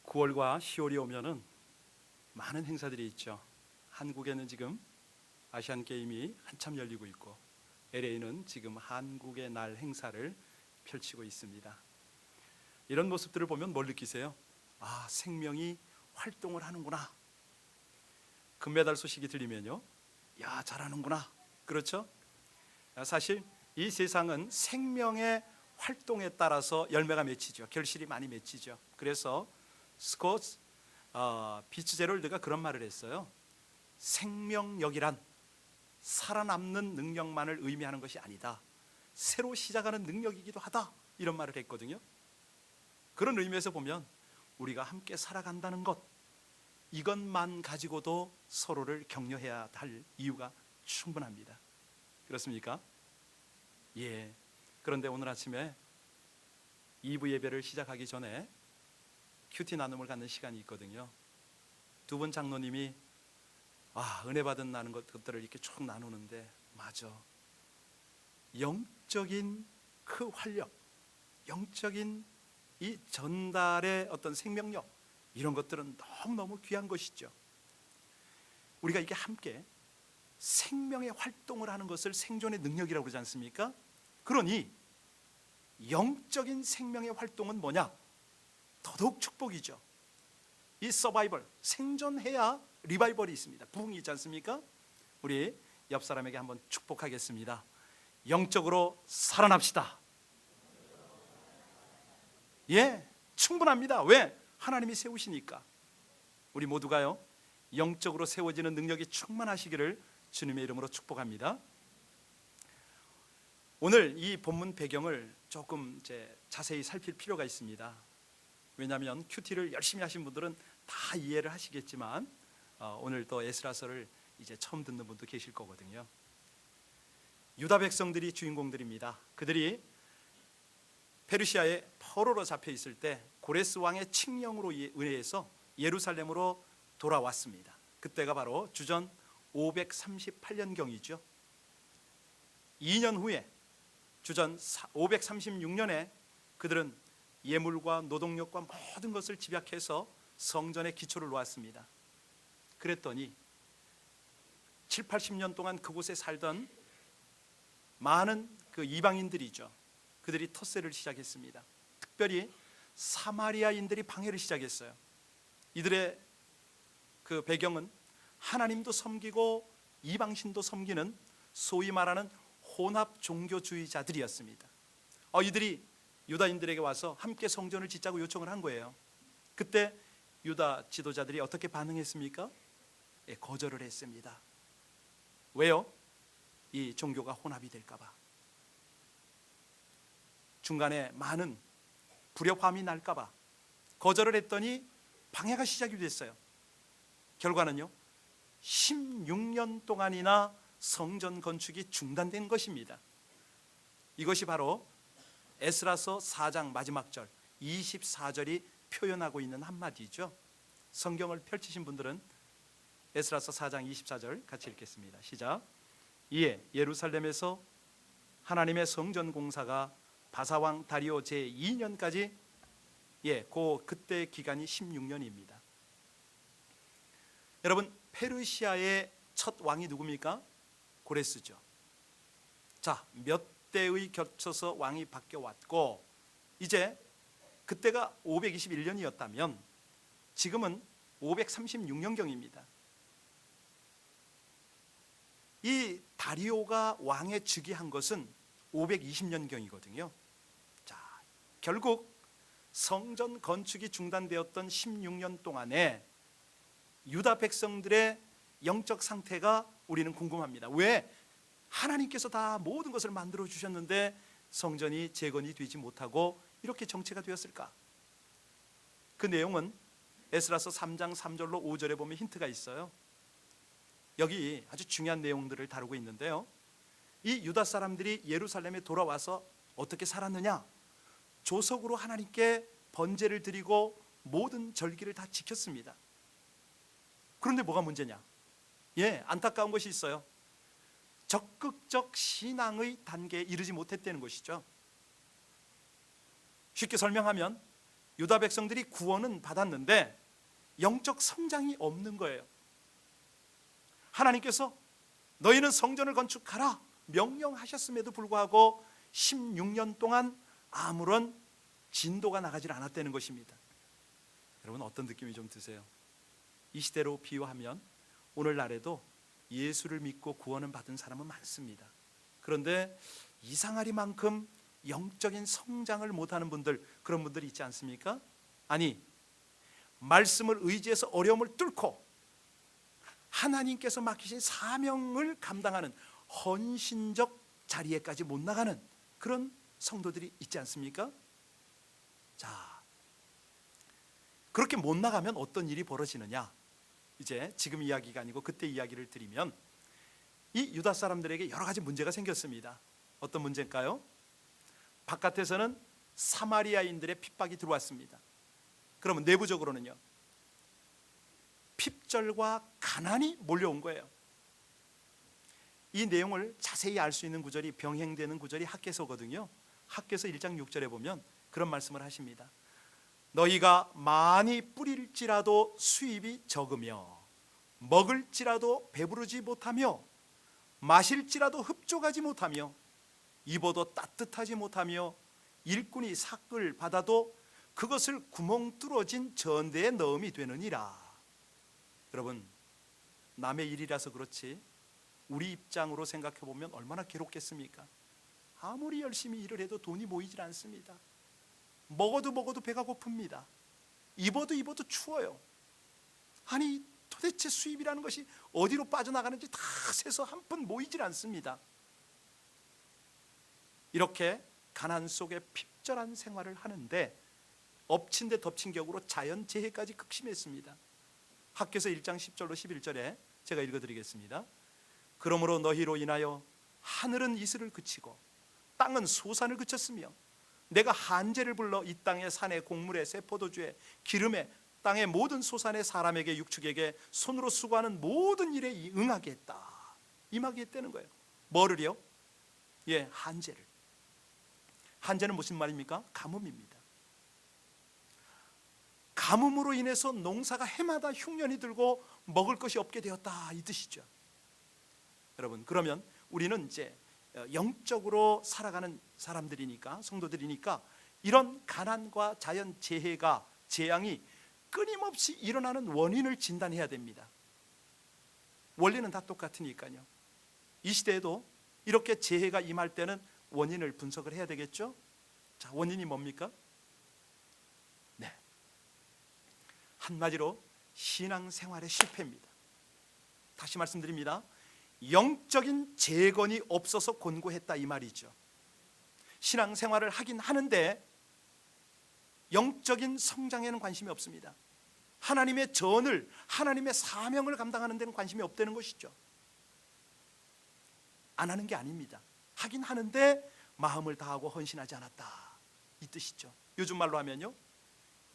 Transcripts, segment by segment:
9월과 10월이 오면은 많은 행사들이 있죠. 한국에는 지금 아시안 게임이 한참 열리고 있고 LA는 지금 한국의 날 행사를 펼치고 있습니다. 이런 모습들을 보면 뭘 느끼세요? 아, 생명이 활동을 하는구나. 금메달 소식이 들리면요, 야, 잘하는구나. 그렇죠? 사실 이 세상은 생명의 활동에 따라서 열매가 맺히죠. 결실이 많이 맺히죠. 그래서 스콧 피츠제럴드가 그런 말을 했어요. 생명력이란 살아남는 능력만을 의미하는 것이 아니다. 새로 시작하는 능력이기도 하다. 이런 말을 했거든요. 그런 의미에서 보면 우리가 함께 살아간다는 것, 이것만 가지고도 서로를 격려해야 할 이유가 충분합니다. 그렇습니까? 예. 그런데 오늘 아침에 2부 예배를 시작하기 전에 큐티 나눔을 갖는 시간이 있거든요. 두 분 장로님이 은혜 받은 나는 것들을 이렇게 쭉 나누는데, 맞아, 영적인 그 활력, 영적인 이 전달의 어떤 생명력, 이런 것들은 너무너무 귀한 것이죠. 우리가 이게 함께 생명의 활동을 하는 것을 생존의 능력이라고 그러지 않습니까? 그러니 영적인 생명의 활동은 뭐냐? 더더욱 축복이죠. 이 서바이벌, 생존해야 리바이벌이 있습니다. 부흥이 있지 않습니까? 우리 옆 사람에게 한번 축복하겠습니다. 영적으로 살아납시다. 예, 충분합니다. 왜? 하나님이 세우시니까. 우리 모두가요, 영적으로 세워지는 능력이 충만하시기를 주님의 이름으로 축복합니다. 오늘 이 본문 배경을 조금 자세히 살필 필요가 있습니다. 왜냐하면 큐티를 열심히 하신 분들은 다 이해를 하시겠지만 오늘 또 에스라서를 이제 처음 듣는 분도 계실 거거든요. 유다 백성들이 주인공들입니다. 그들이 페르시아의 포로로 잡혀 있을 때 고레스 왕의 칙령으로 의해서 예루살렘으로 돌아왔습니다. 그때가 바로 주전 538년경이죠. 2년 후에 주전 536년에 그들은 예물과 노동력과 모든 것을 집약해서 성전의 기초를 놓았습니다. 그랬더니 7, 80년 동안 그곳에 살던 많은 그 이방인들이죠. 그들이 텃세를 시작했습니다. 특별히 사마리아인들이 방해를 시작했어요. 이들의 그 배경은 하나님도 섬기고 이방신도 섬기는 소위 말하는 혼합 종교주의자들이었습니다. 이들이 유다인들에게 와서 함께 성전을 짓자고 요청을 한 거예요. 그때 유다 지도자들이 어떻게 반응했습니까? 거절을 했습니다. 왜요? 이 종교가 혼합이 될까 봐, 중간에 많은 불협화음이 날까 봐 거절을 했더니 방해가 시작이 됐어요. 결과는요, 16년 동안이나 성전 건축이 중단된 것입니다. 이것이 바로 에스라서 4장 마지막 절 24절이 표현하고 있는 한마디죠. 성경을 펼치신 분들은 에스라서 4장 24절 같이 읽겠습니다. 시작. 이에 예루살렘에서 하나님의 성전 공사가 바사왕 다리오 제2년까지, 그때 기간이 16년입니다. 여러분, 페르시아의 첫 왕이 누굽니까? 고레스죠. 자, 몇 때의 겹쳐서 왕이 바뀌어 왔고, 이제 그때가 521년이었다면 지금은 536년경입니다. 이 다리오가 왕에 즉위한 것은 520년경이거든요. 자, 결국 성전 건축이 중단되었던 16년 동안에 유다 백성들의 영적 상태가 우리는 궁금합니다. 왜? 하나님께서 다 모든 것을 만들어 주셨는데 성전이 재건이 되지 못하고 이렇게 정체가 되었을까? 그 내용은 에스라서 3장 3절로 5절에 보면 힌트가 있어요. 여기 아주 중요한 내용들을 다루고 있는데요, 이 유다 사람들이 예루살렘에 돌아와서 어떻게 살았느냐? 조석으로 하나님께 번제를 드리고 모든 절기를 다 지켰습니다. 그런데 뭐가 문제냐? 안타까운 것이 있어요. 적극적 신앙의 단계에 이르지 못했다는 것이죠. 쉽게 설명하면 유다 백성들이 구원은 받았는데 영적 성장이 없는 거예요. 하나님께서 너희는 성전을 건축하라 명령하셨음에도 불구하고 16년 동안 아무런 진도가 나가질 않았다는 것입니다. 여러분 어떤 느낌이 좀 드세요? 이 시대로 비유하면 오늘날에도 예수를 믿고 구원을 받은 사람은 많습니다. 그런데 이상하리만큼 영적인 성장을 못하는 분들, 그런 분들이 있지 않습니까? 아니, 말씀을 의지해서 어려움을 뚫고 하나님께서 맡기신 사명을 감당하는 헌신적 자리에까지 못 나가는 그런 성도들이 있지 않습니까? 자, 그렇게 못 나가면 어떤 일이 벌어지느냐? 이제 지금 이야기가 아니고 그때 이야기를 드리면 이 유다 사람들에게 여러 가지 문제가 생겼습니다. 어떤 문제일까요? 바깥에서는 사마리아인들의 핍박이 들어왔습니다. 그러면 내부적으로는요, 핍절과 가난이 몰려온 거예요. 이 내용을 자세히 알 수 있는 구절이 병행되는 구절이 학개서거든요. 학개서 1장 6절에 보면 그런 말씀을 하십니다. 너희가 많이 뿌릴지라도 수입이 적으며 먹을지라도 배부르지 못하며 마실지라도 흡족하지 못하며 입어도 따뜻하지 못하며 일꾼이 삭을 받아도 그것을 구멍 뚫어진 전대에 넣음이 되느니라. 여러분, 남의 일이라서 그렇지 우리 입장으로 생각해 보면 얼마나 괴롭겠습니까? 아무리 열심히 일을 해도 돈이 모이질 않습니다. 먹어도 배가 고픕니다. 입어도 추워요. 아니 도대체 수입이라는 것이 어디로 빠져나가는지 다 세서 한 푼 모이질 않습니다. 이렇게 가난 속에 핍절한 생활을 하는데 엎친 데 덮친 격으로 자연재해까지 극심했습니다. 학개서 1장 10절로 11절에 제가 읽어드리겠습니다. 그러므로 너희로 인하여 하늘은 이슬을 그치고 땅은 소산을 그쳤으며 내가 한재를 불러 이 땅의 산에 곡물에 새 포도주에 기름에 땅의 모든 소산의 사람에게 육축에게 손으로 수고하는 모든 일에 응하게 했다. 임하게 했다는 거예요. 뭐를요? 예, 한재를. 한재는 무슨 말입니까? 가뭄입니다. 가뭄으로 인해서 농사가 해마다 흉년이 들고 먹을 것이 없게 되었다, 이 뜻이죠. 여러분, 그러면 우리는 이제 영적으로 살아가는 사람들이니까, 성도들이니까 이런 가난과 자연 재해가, 재앙이 끊임없이 일어나는 원인을 진단해야 됩니다. 원리는 다 똑같으니까요. 이 시대에도 이렇게 재해가 임할 때는 원인을 분석을 해야 되겠죠. 자, 원인이 뭡니까? 네, 한마디로 신앙생활의 실패입니다. 다시 말씀드립니다. 영적인 재건이 없어서 곤고했다, 이 말이죠. 신앙생활을 하긴 하는데 영적인 성장에는 관심이 없습니다. 하나님의 전을, 하나님의 사명을 감당하는 데는 관심이 없다는 것이죠. 안 하는 게 아닙니다. 하긴 하는데 마음을 다하고 헌신하지 않았다, 이 뜻이죠. 요즘 말로 하면요,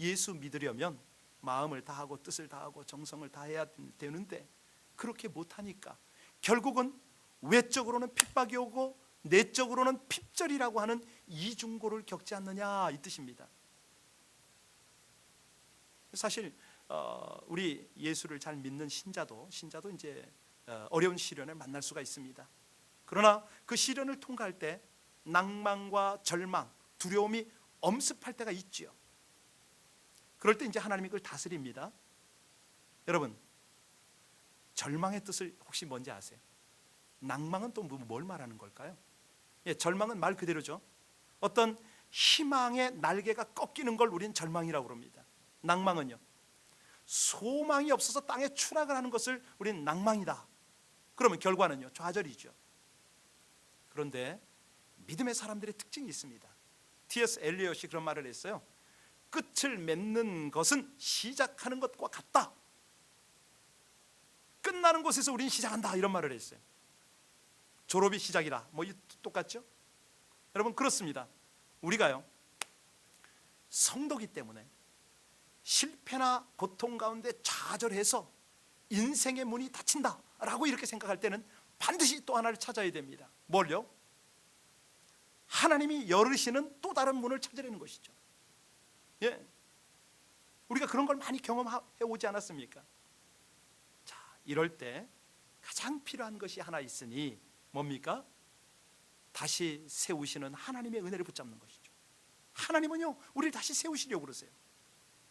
예수 믿으려면 마음을 다하고 뜻을 다하고 정성을 다해야 되는데 그렇게 못하니까 결국은 외적으로는 핍박이 오고 내적으로는 핍절이라고 하는 이중고를 겪지 않느냐, 이 뜻입니다. 사실 우리 예수를 잘 믿는 신자도 이제 어려운 시련을 만날 수가 있습니다. 그러나 그 시련을 통과할 때 낭만과 절망, 두려움이 엄습할 때가 있지요. 그럴 때 이제 하나님이 그걸 다스립니다. 여러분, 절망의 뜻을 혹시 뭔지 아세요? 낭망은 또 뭘 말하는 걸까요? 예, 절망은 말 그대로죠. 어떤 희망의 날개가 꺾이는 걸 우리는 절망이라고 그럽니다. 낭망은요, 소망이 없어서 땅에 추락을 하는 것을 우리는 낭망이다. 그러면 결과는요, 좌절이죠. 그런데 믿음의 사람들의 특징이 있습니다. T.S. 엘리엇이 그런 말을 했어요. 끝을 맺는 것은 시작하는 것과 같다. 끝나는 곳에서 우리는 시작한다, 이런 말을 했어요. 졸업이 시작이다, 뭐 똑같죠? 여러분, 그렇습니다. 우리가요, 성도기 때문에 실패나 고통 가운데 좌절해서 인생의 문이 닫힌다라고 이렇게 생각할 때는 반드시 또 하나를 찾아야 됩니다. 뭘요? 하나님이 열으시는 또 다른 문을 찾으려는 것이죠. 예, 우리가 그런 걸 많이 경험해 오지 않았습니까? 자, 이럴 때 가장 필요한 것이 하나 있으니 뭡니까? 다시 세우시는 하나님의 은혜를 붙잡는 것이죠. 하나님은요, 우리를 다시 세우시려고 그러세요.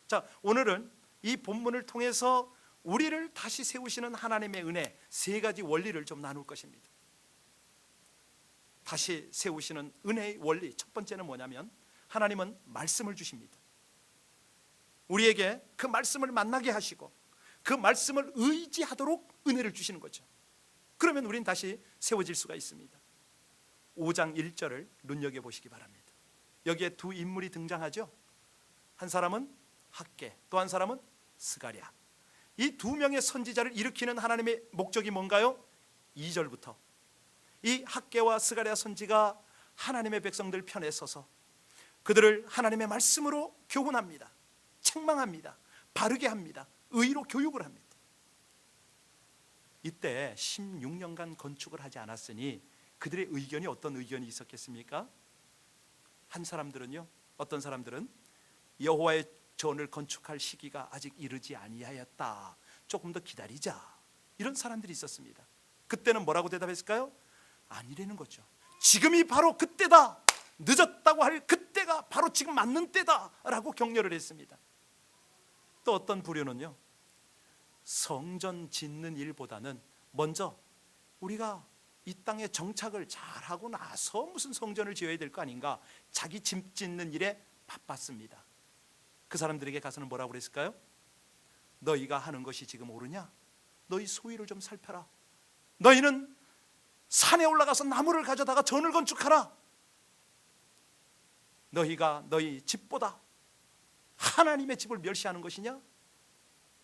자, 오늘은 이 본문을 통해서 우리를 다시 세우시는 하나님의 은혜 세 가지 원리를 좀 나눌 것입니다. 다시 세우시는 은혜의 원리, 첫 번째는 뭐냐면 하나님은 말씀을 주십니다. 우리에게 그 말씀을 만나게 하시고 그 말씀을 의지하도록 은혜를 주시는 거죠. 그러면 우린 다시 세워질 수가 있습니다. 5장 1절을 눈여겨보시기 바랍니다. 여기에 두 인물이 등장하죠. 한 사람은 학개, 또 한 사람은 스가랴. 이 두 명의 선지자를 일으키는 하나님의 목적이 뭔가요? 2절부터 이 학개와 스가랴 선지가 하나님의 백성들 편에 서서 그들을 하나님의 말씀으로 교훈합니다. 책망합니다. 바르게 합니다. 의로 교육을 합니다. 이때 16년간 건축을 하지 않았으니 그들의 의견이 어떤 의견이 있었겠습니까? 한 사람들은요, 어떤 사람들은 여호와의 전을 건축할 시기가 아직 이르지 아니하였다, 조금 더 기다리자, 이런 사람들이 있었습니다. 그때는 뭐라고 대답했을까요? 아니라는 거죠. 지금이 바로 그때다, 늦었다고 할 그때가 바로 지금 맞는 때다 라고 격려를 했습니다. 또 어떤 부류는요, 성전 짓는 일보다는 먼저 우리가 이 땅에 정착을 잘하고 나서 무슨 성전을 지어야 될 거 아닌가, 자기 집 짓는 일에 바빴습니다. 그 사람들에게 가서는 뭐라고 그랬을까요? 너희가 하는 것이 지금 옳으냐? 너희 소유를 좀 살펴라. 너희는 산에 올라가서 나무를 가져다가 전을 건축하라. 너희가 너희 집보다 하나님의 집을 멸시하는 것이냐?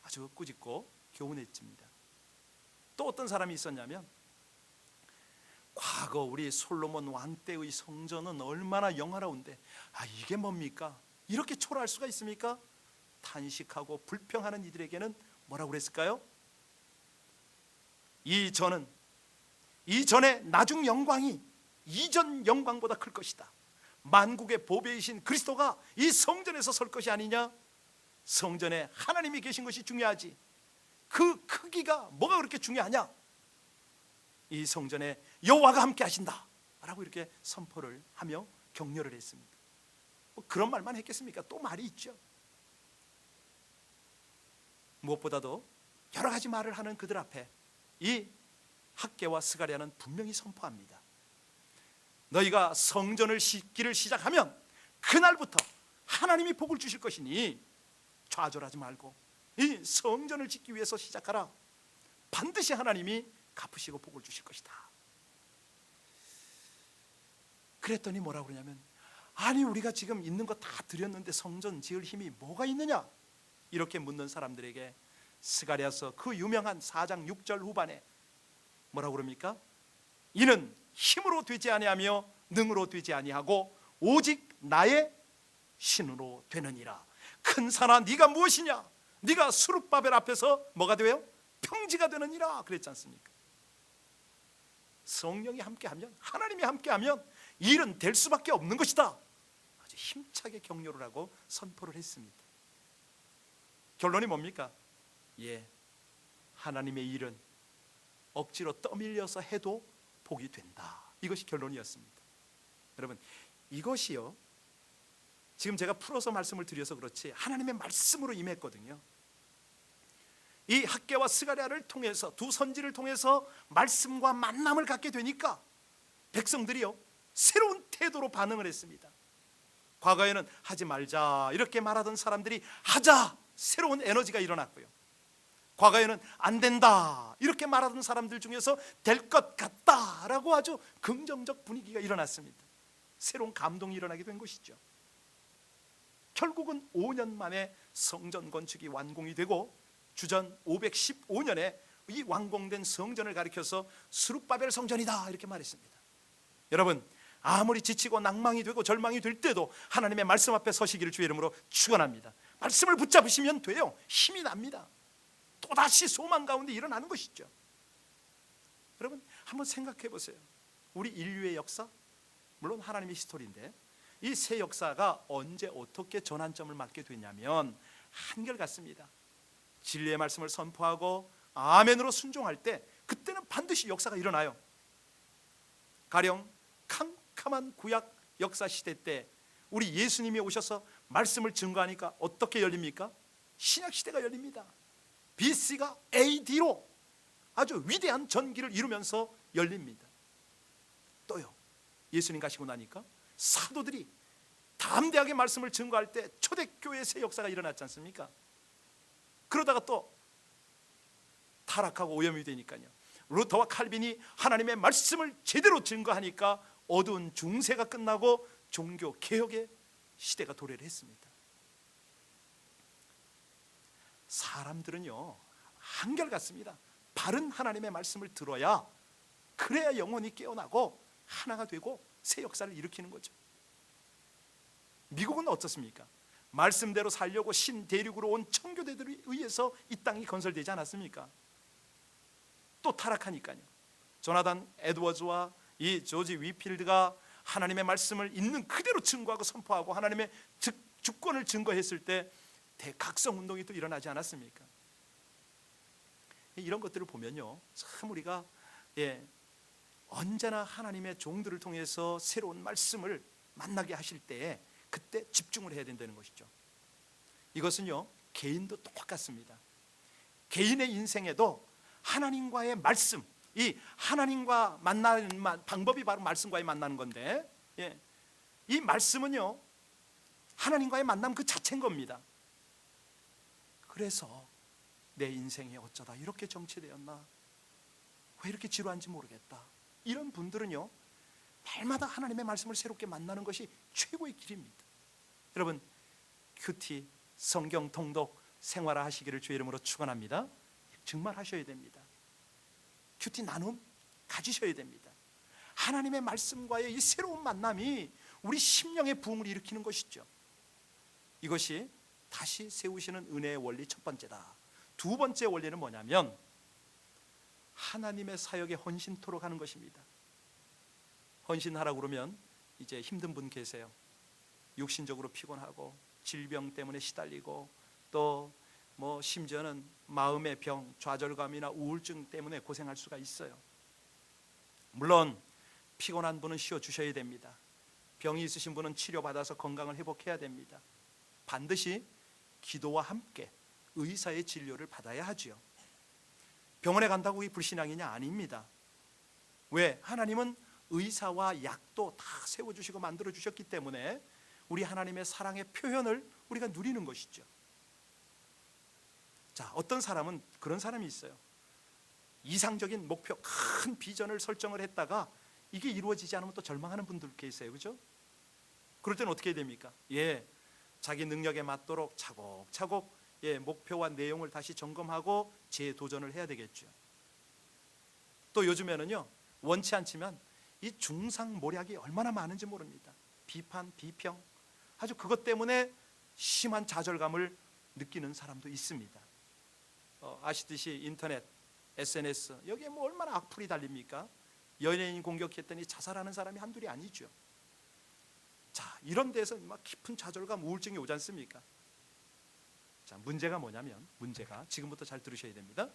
아주 꾸짖고 교훈했습니다. 또 어떤 사람이 있었냐면, 과거 우리 솔로몬 왕 때의 성전은 얼마나 영화로운데 이게 뭡니까? 이렇게 초라할 수가 있습니까? 탄식하고 불평하는 이들에게는 뭐라고 그랬을까요? 이 전의 나중 영광이 이전 영광보다 클 것이다. 만국의 보배이신 그리스도가 이 성전에서 설 것이 아니냐? 성전에 하나님이 계신 것이 중요하지, 그 크기가 뭐가 그렇게 중요하냐? 이 성전에 여호와가 함께 하신다 라고 이렇게 선포를 하며 격려를 했습니다. 그런 말만 했겠습니까? 또 말이 있죠. 무엇보다도 여러 가지 말을 하는 그들 앞에 이 학개와 스가랴는 분명히 선포합니다. 너희가 성전을 짓기를 시작하면 그날부터 하나님이 복을 주실 것이니 좌절하지 말고 이 성전을 짓기 위해서 시작하라. 반드시 하나님이 갚으시고 복을 주실 것이다. 그랬더니 뭐라고 그러냐면, 아니 우리가 지금 있는 거 다 드렸는데 성전 지을 힘이 뭐가 있느냐? 이렇게 묻는 사람들에게 스가랴서 그 유명한 4장 6절 후반에 뭐라고 그럽니까? 이는 힘으로 되지 아니하며 능으로 되지 아니하고 오직 나의 신으로 되느니라. 큰 산아 네가 무엇이냐? 네가 스룹바벨 앞에서 뭐가 돼요? 평지가 되느니라 그랬지 않습니까? 성령이 함께하면, 하나님이 함께하면 일은 될 수밖에 없는 것이다. 아주 힘차게 격려를 하고 선포를 했습니다. 결론이 뭡니까? 하나님의 일은 억지로 떠밀려서 해도 복이 된다. 이것이 결론이었습니다. 여러분, 이것이요, 지금 제가 풀어서 말씀을 드려서 그렇지 하나님의 말씀으로 임했거든요. 이 학개와 스가랴를 통해서, 두 선지를 통해서 말씀과 만남을 갖게 되니까 백성들이요 새로운 태도로 반응을 했습니다. 과거에는 하지 말자 이렇게 말하던 사람들이 하자, 새로운 에너지가 일어났고요. 과거에는 안 된다 이렇게 말하던 사람들 중에서 될 것 같다라고 아주 긍정적 분위기가 일어났습니다. 새로운 감동이 일어나게 된 것이죠. 결국은 5년 만에 성전 건축이 완공이 되고 주전 515년에 이 완공된 성전을 가리켜서 스룹바벨 성전이다 이렇게 말했습니다. 여러분, 아무리 지치고 낭망이 되고 절망이 될 때도 하나님의 말씀 앞에 서시기를 주의 이름으로 축원합니다. 말씀을 붙잡으시면 돼요. 힘이 납니다. 또다시 소망 가운데 일어나는 것이죠. 여러분, 한번 생각해 보세요. 우리 인류의 역사, 물론 하나님의 히스토리인데 이 새 역사가 언제 어떻게 전환점을 맞게 됐냐면 한결같습니다. 진리의 말씀을 선포하고 아멘으로 순종할 때 그때는 반드시 역사가 일어나요. 가령 캄캄한 구약 역사 시대 때 우리 예수님이 오셔서 말씀을 증거하니까 어떻게 열립니까? 신약 시대가 열립니다. BC가 AD로 아주 위대한 전기를 이루면서 열립니다. 또요, 예수님 가시고 나니까 사도들이 담대하게 말씀을 증거할 때 초대교회 새 역사가 일어났지 않습니까? 그러다가 또 타락하고 오염이 되니까요, 루터와 칼빈이 하나님의 말씀을 제대로 증거하니까 어두운 중세가 끝나고 종교 개혁의 시대가 도래를 했습니다. 사람들은요 한결같습니다. 바른 하나님의 말씀을 들어야, 그래야 영혼이 깨어나고 하나가 되고 새 역사를 일으키는 거죠. 미국은 어떻습니까? 말씀대로 살려고 신대륙으로 온 청교대들에 의해서 이 땅이 건설되지 않았습니까? 또 타락하니까요, 조나단 에드워즈와 이 조지 위필드가 하나님의 말씀을 있는 그대로 증거하고 선포하고 하나님의 주권을 증거했을 때 대각성운동이 또 일어나지 않았습니까? 이런 것들을 보면요, 참 우리가 언제나 하나님의 종들을 통해서 새로운 말씀을 만나게 하실 때에 그때 집중을 해야 된다는 것이죠. 이것은요 개인도 똑같습니다. 개인의 인생에도 하나님과의 말씀, 이 하나님과 만나는 방법이 바로 말씀과의 만나는 건데, 이 말씀은요 하나님과의 만남 그 자체인 겁니다. 그래서 내 인생이 어쩌다 이렇게 정체되었나, 왜 이렇게 지루한지 모르겠다, 이런 분들은요 날마다 하나님의 말씀을 새롭게 만나는 것이 최고의 길입니다. 여러분, 큐티 성경 통독 생활화하시기를 주의 이름으로 축원합니다. 정말 하셔야 됩니다. 큐티 나눔 가지셔야 됩니다. 하나님의 말씀과의 이 새로운 만남이 우리 심령의 부흥을 일으키는 것이죠. 이것이 다시 세우시는 은혜의 원리 첫 번째다. 두 번째 원리는 뭐냐면 하나님의 사역에 헌신토록 하는 것입니다. 헌신하라고 그러면 이제 힘든 분 계세요. 육신적으로 피곤하고 질병 때문에 시달리고 또 심지어는 마음의 병, 좌절감이나 우울증 때문에 고생할 수가 있어요. 물론 피곤한 분은 쉬어주셔야 됩니다. 병이 있으신 분은 치료받아서 건강을 회복해야 됩니다. 반드시 기도와 함께 의사의 진료를 받아야 하지요. 병원에 간다고 이 불신앙이냐? 아닙니다. 왜? 하나님은 의사와 약도 다 세워주시고 만들어주셨기 때문에 우리 하나님의 사랑의 표현을 우리가 누리는 것이죠. 자, 어떤 사람은 그런 사람이 있어요. 이상적인 목표, 큰 비전을 설정을 했다가 이게 이루어지지 않으면 또 절망하는 분들 계세요. 그죠? 그럴 때는 어떻게 해야 됩니까? 자기 능력에 맞도록 차곡차곡 목표와 내용을 다시 점검하고 재도전을 해야 되겠죠. 또 요즘에는요 원치 않지만 이 중상모략이 얼마나 많은지 모릅니다. 비판, 비평, 아주 그것 때문에 심한 좌절감을 느끼는 사람도 있습니다. 아시듯이 인터넷, SNS 여기에 얼마나 악플이 달립니까? 연예인 공격했더니 자살하는 사람이 한둘이 아니죠. 자, 이런 데서 막 깊은 좌절감, 우울증이 오지 않습니까? 자, 문제가 뭐냐면, 문제가 지금부터 잘 들으셔야 됩니다.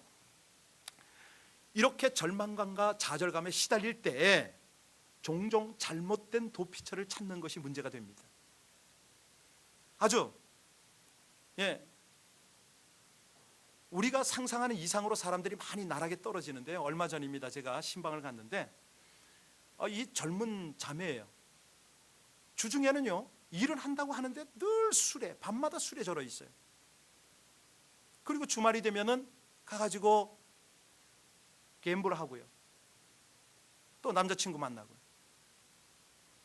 이렇게 절망감과 좌절감에 시달릴 때 종종 잘못된 도피처를 찾는 것이 문제가 됩니다. 아주 우리가 상상하는 이상으로 사람들이 많이 나락에 떨어지는데요. 얼마 전입니다. 제가 신방을 갔는데 이 젊은 자매예요. 주중에는요 일을 한다고 하는데 늘 술에, 밤마다 술에 절어 있어요. 그리고 주말이 되면은 가가지고 갬블 하고요, 또 남자친구 만나고요.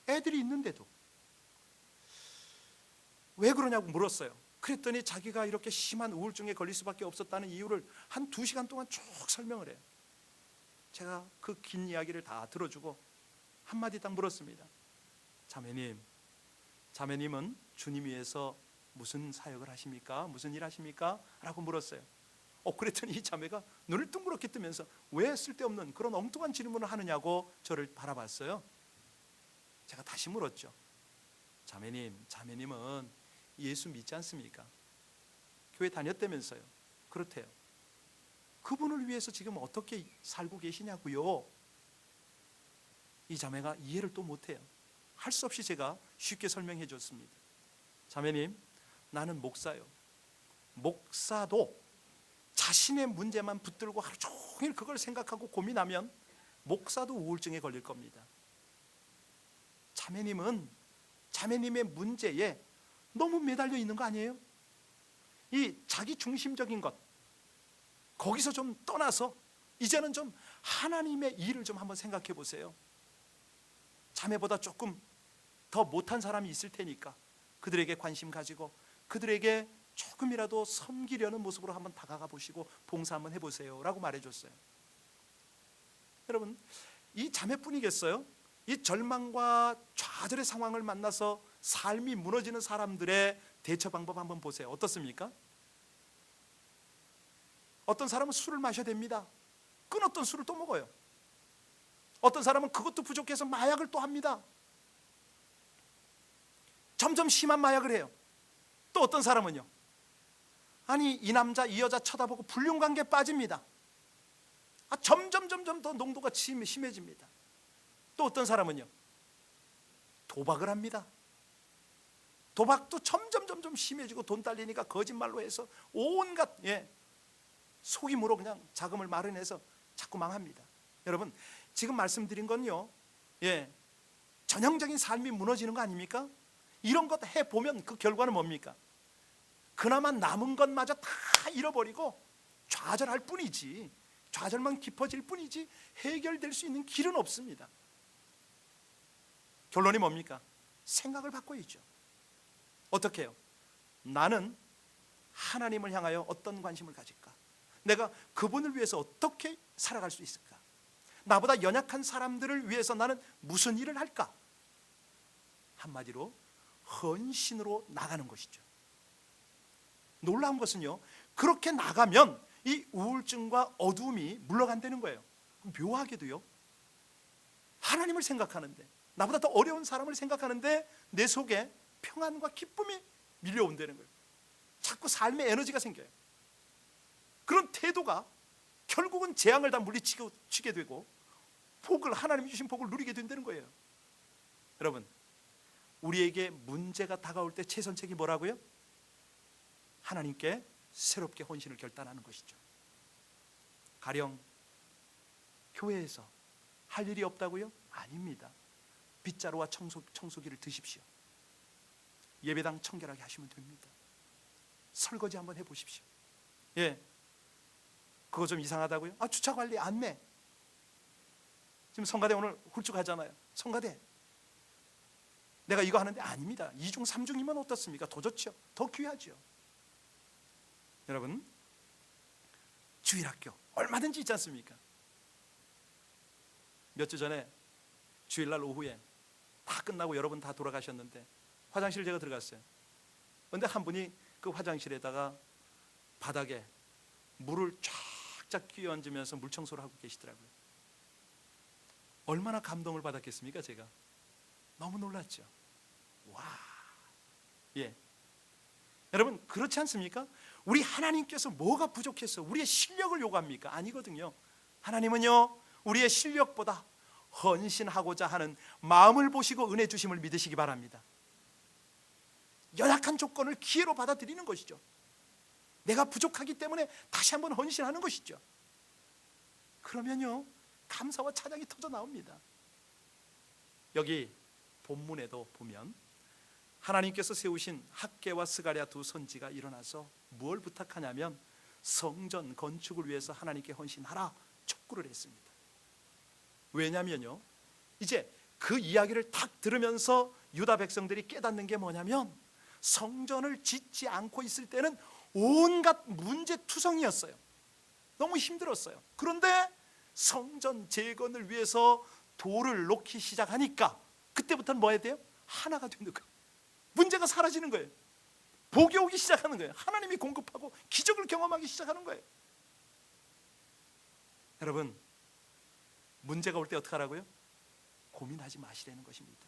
애들이 있는데도 왜 그러냐고 물었어요. 그랬더니 자기가 이렇게 심한 우울증에 걸릴 수밖에 없었다는 이유를 한 2시간 동안 쭉 설명을 해요. 제가 그 긴 이야기를 다 들어주고 한마디 딱 물었습니다. 자매님은 주님 위해서 무슨 사역을 하십니까? 무슨 일 하십니까? 라고 물었어요. 그랬더니 이 자매가 눈을 둥그렇게 뜨면서 왜 쓸데없는 그런 엉뚱한 질문을 하느냐고 저를 바라봤어요. 제가 다시 물었죠. 자매님은 예수 믿지 않습니까? 교회 다녔다면서요. 그렇대요. 그분을 위해서 지금 어떻게 살고 계시냐고요. 이 자매가 이해를 또 못해요. 할 수 없이 제가 쉽게 설명해 줬습니다. 자매님, 나는 목사요. 목사도 자신의 문제만 붙들고 하루 종일 그걸 생각하고 고민하면 목사도 우울증에 걸릴 겁니다. 자매님은 자매님의 문제에 너무 매달려 있는 거 아니에요? 이 자기 중심적인 것, 거기서 좀 떠나서 이제는 좀 하나님의 일을 좀 한번 생각해 보세요. 자매보다 조금 더 못한 사람이 있을 테니까 그들에게 관심 가지고 그들에게 조금이라도 섬기려는 모습으로 한번 다가가 보시고 봉사 한번 해보세요 라고 말해줬어요. 여러분, 이 자매뿐이겠어요? 이 절망과 좌절의 상황을 만나서 삶이 무너지는 사람들의 대처 방법 한번 보세요. 어떻습니까? 어떤 사람은 술을 마셔야 됩니다. 끊었던 술을 또 먹어요. 어떤 사람은 그것도 부족해서 마약을 또 합니다. 점점 심한 마약을 해요. 또 어떤 사람은요, 아니 이 남자 이 여자 쳐다보고 불륜관계에 빠집니다. 점점 더 농도가 심해집니다. 또 어떤 사람은요, 도박을 합니다. 도박도 점점 심해지고 돈 딸리니까 거짓말로 해서 온갖 속임으로 그냥 자금을 마련해서 자꾸 망합니다. 여러분, 지금 말씀드린 건요, 전형적인 삶이 무너지는 거 아닙니까? 이런 것 해보면 그 결과는 뭡니까? 그나마 남은 것마저 다 잃어버리고 좌절할 뿐이지, 좌절만 깊어질 뿐이지 해결될 수 있는 길은 없습니다. 결론이 뭡니까? 생각을 바꿔야죠. 어떻게 해요? 나는 하나님을 향하여 어떤 관심을 가질까? 내가 그분을 위해서 어떻게 살아갈 수 있을까? 나보다 연약한 사람들을 위해서 나는 무슨 일을 할까? 한마디로 헌신으로 나가는 것이죠. 놀라운 것은요, 그렇게 나가면 이 우울증과 어두움이 물러간다는 거예요. 묘하게도요, 하나님을 생각하는데, 나보다 더 어려운 사람을 생각하는데 내 속에 평안과 기쁨이 밀려온다는 거예요. 자꾸 삶의 에너지가 생겨요. 그런 태도가 결국은 재앙을 다 물리치게 되고 복을, 하나님이 주신 복을 누리게 된다는 거예요. 여러분, 우리에게 문제가 다가올 때 최선책이 뭐라고요? 하나님께 새롭게 헌신을 결단하는 것이죠. 가령 교회에서 할 일이 없다고요? 아닙니다. 빗자루와 청소기를 드십시오. 예배당 청결하게 하시면 됩니다. 설거지 한번 해보십시오. 그거 좀 이상하다고요? 주차관리 안내. 지금 성가대 오늘 훌쭉하잖아요. 성가대, 내가 이거 하는데 아닙니다. 2중 3중이면 어떻습니까? 더 좋죠. 더 귀하죠. 여러분, 주일학교 얼마든지 있지 않습니까? 몇 주 전에 주일날 오후에 다 끝나고 여러분 다 돌아가셨는데 화장실 제가 들어갔어요. 그런데 한 분이 그 화장실에다가 바닥에 물을 쫙쫙 끼얹으면서 물청소를 하고 계시더라고요. 얼마나 감동을 받았겠습니까? 제가 너무 놀랐죠. 와, 여러분, 그렇지 않습니까? 우리 하나님께서 뭐가 부족해서 우리의 실력을 요구합니까? 아니거든요. 하나님은요, 우리의 실력보다 헌신하고자 하는 마음을 보시고 은혜 주심을 믿으시기 바랍니다. 연약한 조건을 기회로 받아들이는 것이죠. 내가 부족하기 때문에 다시 한번 헌신하는 것이죠. 그러면요, 감사와 찬양이 터져 나옵니다. 여기 본문에도 보면 하나님께서 세우신 학개와 스가랴 두 선지가 일어나서 무엇을 부탁하냐면 성전 건축을 위해서 하나님께 헌신하라 촉구를 했습니다. 왜냐면요, 이제 그 이야기를 딱 들으면서 유다 백성들이 깨닫는 게 뭐냐면 성전을 짓지 않고 있을 때는 온갖 문제투성이었어요. 너무 힘들었어요. 그런데 성전 재건을 위해서 돌을 놓기 시작하니까 그때부터는 뭐 해야 돼요? 하나가 되는 거예요. 문제가 사라지는 거예요. 복이 오기 시작하는 거예요. 하나님이 공급하고 기적을 경험하기 시작하는 거예요. 여러분, 문제가 올 때 어떻게 하라고요? 고민하지 마시라는 것입니다.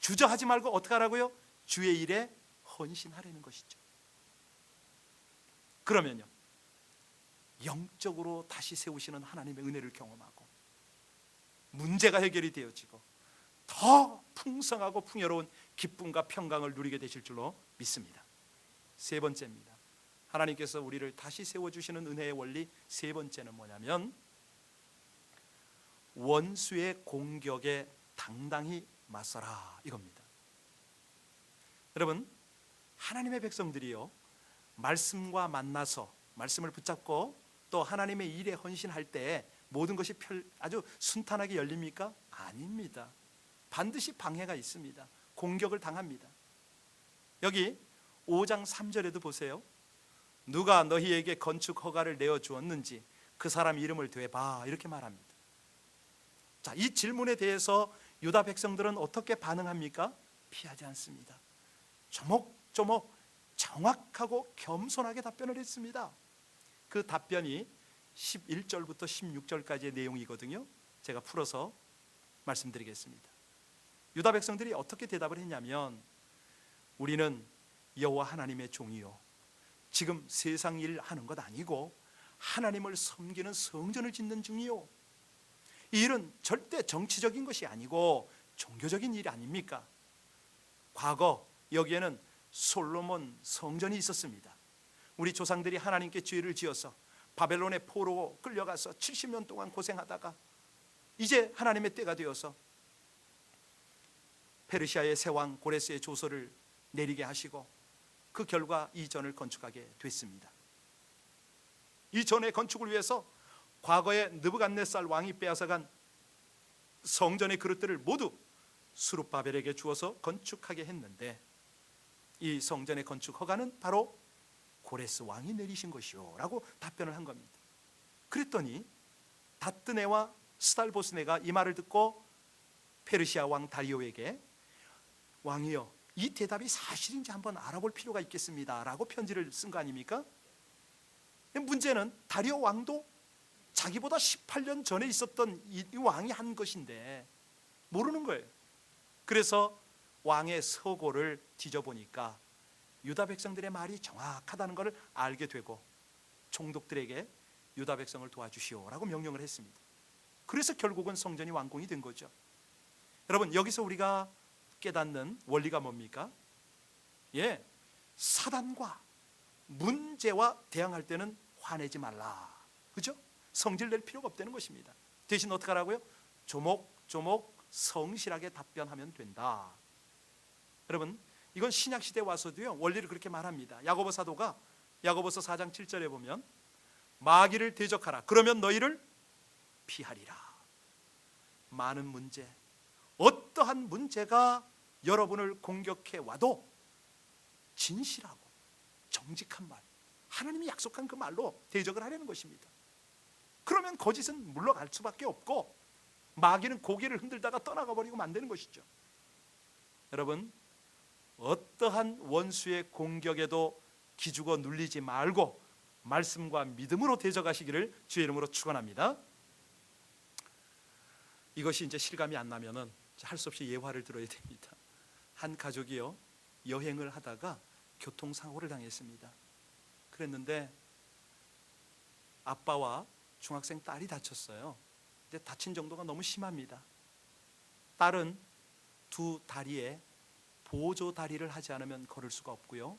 주저하지 말고 어떻게 하라고요? 주의 일에 헌신하라는 것이죠. 그러면요, 영적으로 다시 세우시는 하나님의 은혜를 경험하고 문제가 해결이 되어지고 더 풍성하고 풍요로운 기쁨과 평강을 누리게 되실 줄로 믿습니다. 세 번째입니다. 하나님께서 우리를 다시 세워주시는 은혜의 원리 세 번째는 뭐냐면 원수의 공격에 당당히 맞서라, 이겁니다. 여러분, 하나님의 백성들이요, 말씀과 만나서 말씀을 붙잡고 또 하나님의 일에 헌신할 때 모든 것이 아주 순탄하게 열립니까? 아닙니다. 반드시 방해가 있습니다. 공격을 당합니다. 여기 5장 3절에도 보세요. 누가 너희에게 건축 허가를 내어 주었는지 그 사람 이름을 대봐, 이렇게 말합니다. 자, 이 질문에 대해서 유다 백성들은 어떻게 반응합니까? 피하지 않습니다. 조목조목 정확하고 겸손하게 답변을 했습니다. 그 답변이 11절부터 16절까지의 내용이거든요. 제가 풀어서 말씀드리겠습니다. 유다 백성들이 어떻게 대답을 했냐면, 우리는 여호와 하나님의 종이요, 지금 세상 일 하는 것 아니고 하나님을 섬기는 성전을 짓는 중이요, 이 일은 절대 정치적인 것이 아니고 종교적인 일 아닙니까? 과거 여기에는 솔로몬 성전이 있었습니다. 우리 조상들이 하나님께 죄를 지어서 바벨론의 포로 끌려가서 70년 동안 고생하다가 이제 하나님의 때가 되어서 페르시아의 세왕 고레스의 조서를 내리게 하시고 그 결과 이 전을 건축하게 됐습니다. 이 전의 건축을 위해서 과거에 느부갓네살 왕이 빼앗아간 성전의 그릇들을 모두 스룹바벨에게 주어서 건축하게 했는데, 이 성전의 건축 허가는 바로 고레스 왕이 내리신 것이요 라고 답변을 한 겁니다. 그랬더니 다뜨네와 스달보스네가 이 말을 듣고 페르시아 왕 다리오에게, 왕이여, 이 대답이 사실인지 한번 알아볼 필요가 있겠습니다 라고 편지를 쓴 거 아닙니까? 문제는 다리오 왕도 자기보다 18년 전에 있었던 이 왕이 한 것인데 모르는 거예요. 그래서 왕의 서고를 뒤져보니까 유다 백성들의 말이 정확하다는 것을 알게 되고 총독들에게 유다 백성을 도와주시오라고 명령을 했습니다. 그래서 결국은 성전이 완공이 된 거죠. 여러분, 여기서 우리가 깨닫는 원리가 뭡니까? 사단과 문제와 대항할 때는 화내지 말라, 그죠? 성질낼 필요가 없다는 것입니다. 대신 어떻게 하라고요? 조목조목 성실하게 답변하면 된다. 여러분, 이건 신약시대에 와서도요 원리를 그렇게 말합니다. 야고보 사도가 야고보서 4장 7절에 보면 마귀를 대적하라, 그러면 너희를 피하리라. 많은 문제, 어떠한 문제가 여러분을 공격해 와도 진실하고 정직한 말, 하나님이 약속한 그 말로 대적을 하려는 것입니다. 그러면 거짓은 물러갈 수밖에 없고 마귀는 고개를 흔들다가 떠나가 버리고 만드는 것이죠. 여러분, 어떠한 원수의 공격에도 기죽어 눌리지 말고 말씀과 믿음으로 대적하시기를 주의 이름으로 축원합니다. 이것이 이제 실감이 안 나면은 할 수 없이 예화를 들어야 됩니다. 한 가족이요, 여행을 하다가 교통사고를 당했습니다. 그랬는데 아빠와 중학생 딸이 다쳤어요. 근데 다친 정도가 너무 심합니다. 딸은 두 다리에 보조 다리를 하지 않으면 걸을 수가 없고요,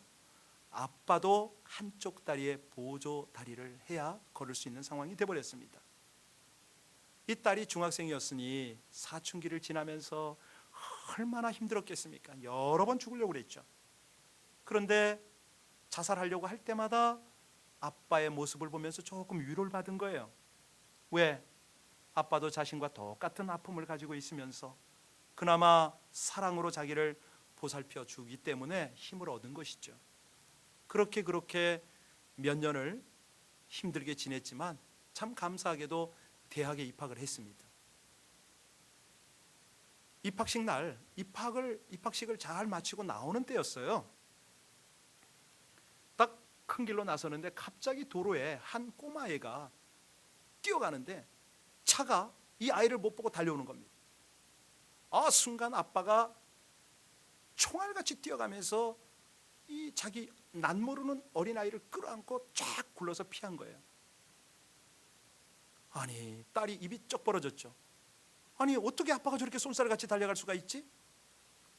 아빠도 한쪽 다리에 보조 다리를 해야 걸을 수 있는 상황이 되어버렸습니다. 이 딸이 중학생이었으니 사춘기를 지나면서 얼마나 힘들었겠습니까? 여러 번 죽으려고 그랬죠. 그런데 자살하려고 할 때마다 아빠의 모습을 보면서 조금 위로를 받은 거예요. 왜? 아빠도 자신과 똑같은 아픔을 가지고 있으면서 그나마 사랑으로 자기를 보살펴 주기 때문에 힘을 얻은 것이죠. 그렇게 몇 년을 힘들게 지냈지만 참 감사하게도 대학에 입학을 했습니다. 입학식 날 입학식을 잘 마치고 나오는 때였어요. 딱 큰 길로 나서는데 갑자기 도로에 한 꼬마애가 뛰어가는데 차가 이 아이를 못 보고 달려오는 겁니다. 순간 아빠가 총알같이 뛰어가면서 이 자기 난 모르는 어린아이를 끌어안고 쫙 굴러서 피한 거예요. 아니, 딸이 입이 쩍 벌어졌죠. 아니, 어떻게 아빠가 저렇게 쏜살같이 달려갈 수가 있지?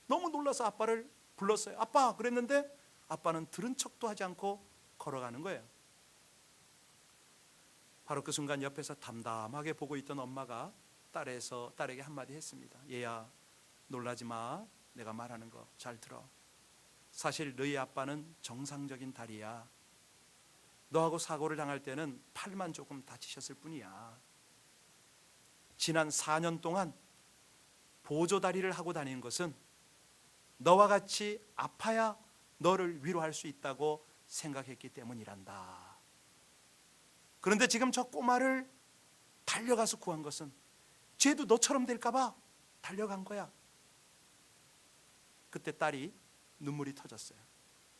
너무 놀라서 아빠를 불렀어요. 아빠, 그랬는데 아빠는 들은 척도 하지 않고 걸어가는 거예요. 바로 그 순간 옆에서 담담하게 보고 있던 엄마가 딸에게 한마디 했습니다. 얘야, 놀라지 마. 내가 말하는 거 잘 들어. 사실 너희 아빠는 정상적인 다리야. 너하고 사고를 당할 때는 팔만 조금 다치셨을 뿐이야. 지난 4년 동안 보조다리를 하고 다니는 것은 너와 같이 아파야 너를 위로할 수 있다고 생각했기 때문이란다. 그런데 지금 저 꼬마를 달려가서 구한 것은 쟤도 너처럼 될까봐 달려간 거야. 그때 딸이 눈물이 터졌어요.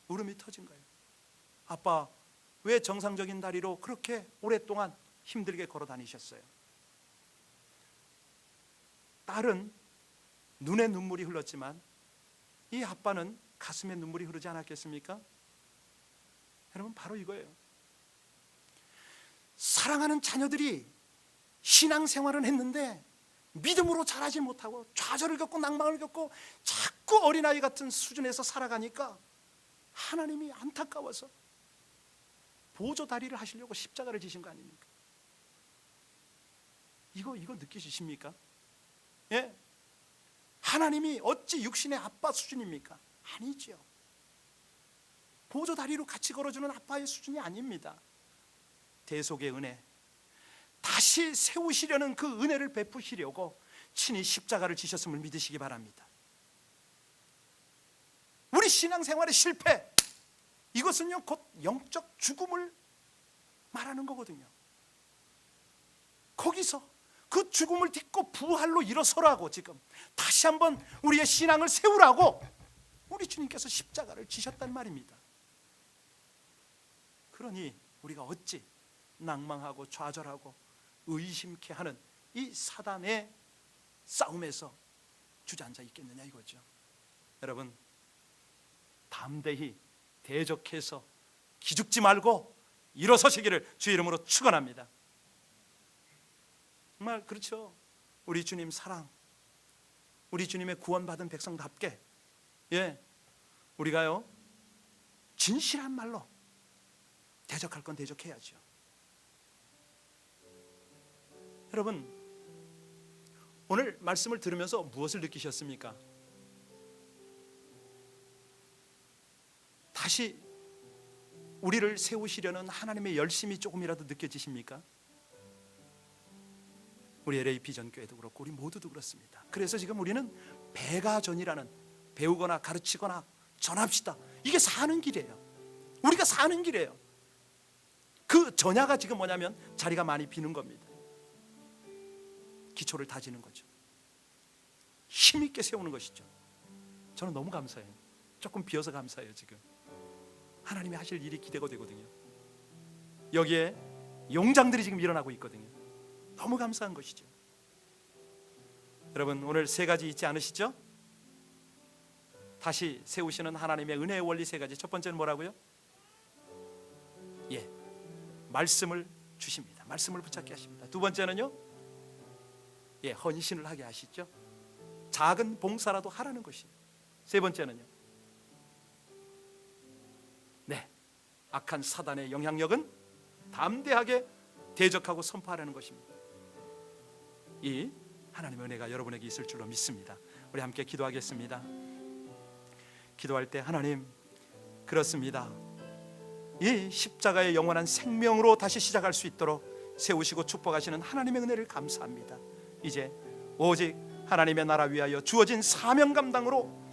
울음이 터진 거예요. 아빠, 왜 정상적인 다리로 그렇게 오랫동안 힘들게 걸어 다니셨어요? 딸은 눈에 눈물이 흘렀지만 이 아빠는 가슴에 눈물이 흐르지 않았겠습니까? 여러분, 바로 이거예요. 사랑하는 자녀들이 신앙생활은 했는데 믿음으로 자라지 못하고 좌절을 겪고 낭망을 겪고 자꾸 어린아이 같은 수준에서 살아가니까 하나님이 안타까워서 보조다리를 하시려고 십자가를 지신 거 아닙니까? 이거 느끼십니까? 예? 하나님이 어찌 육신의 아빠 수준입니까? 아니죠. 보조다리로 같이 걸어주는 아빠의 수준이 아닙니다. 대속의 은혜, 다시 세우시려는 그 은혜를 베푸시려고 친히 십자가를 지셨음을 믿으시기 바랍니다. 우리 신앙생활의 실패, 이것은요 곧 영적 죽음을 말하는 거거든요. 거기서 그 죽음을 딛고 부활로 일어서라고 지금 다시 한번 우리의 신앙을 세우라고 우리 주님께서 십자가를 지셨단 말입니다. 그러니 우리가 어찌 낭망하고 좌절하고 의심케 하는 이 사단의 싸움에서 주저앉아 있겠느냐 이거죠. 여러분, 담대히 대적해서 기죽지 말고 일어서시기를 주의 이름으로 축원합니다. 정말 그렇죠. 우리 주님 사랑, 우리 주님의 구원받은 백성답게, 예, 우리가요 진실한 말로 대적할 건 대적해야죠. 여러분, 오늘 말씀을 들으면서 무엇을 느끼셨습니까? 다시 우리를 세우시려는 하나님의 열심이 조금이라도 느껴지십니까? 우리 LA 비전교회도 그렇고 우리 모두도 그렇습니다. 그래서 지금 우리는 배가전이라는, 배우거나 가르치거나 전합시다, 이게 사는 길이에요. 우리가 사는 길이에요. 그 전야가 지금 뭐냐면 자리가 많이 비는 겁니다. 기초를 다지는 거죠. 힘있게 세우는 것이죠. 저는 너무 감사해요. 조금 비어서 감사해요. 지금 하나님이 하실 일이 기대가 되거든요. 여기에 용장들이 지금 일어나고 있거든요. 너무 감사한 것이죠. 여러분, 오늘 세 가지 잊지 않으시죠? 다시 세우시는 하나님의 은혜의 원리 세 가지. 첫 번째는 뭐라고요? 예, 말씀을 주십니다. 말씀을 붙잡게 하십니다. 두 번째는요, 예, 헌신을 하게 하시죠. 작은 봉사라도 하라는 것이에요. 세 번째는요, 네, 악한 사단의 영향력은 담대하게 대적하고 선포하라는 것입니다. 이 하나님의 은혜가 여러분에게 있을 줄로 믿습니다. 우리 함께 기도하겠습니다. 기도할 때, 하나님, 그렇습니다. 이 십자가의 영원한 생명으로 다시 시작할 수 있도록 세우시고 축복하시는 하나님의 은혜를 감사합니다. 이제 오직 하나님의 나라 위하여 주어진 사명 감당으로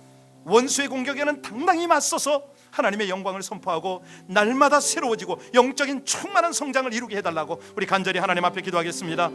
원수의 공격에는 당당히 맞서서 하나님의 영광을 선포하고 날마다 새로워지고 영적인 충만한 성장을 이루게 해달라고 우리 간절히 하나님 앞에 기도하겠습니다.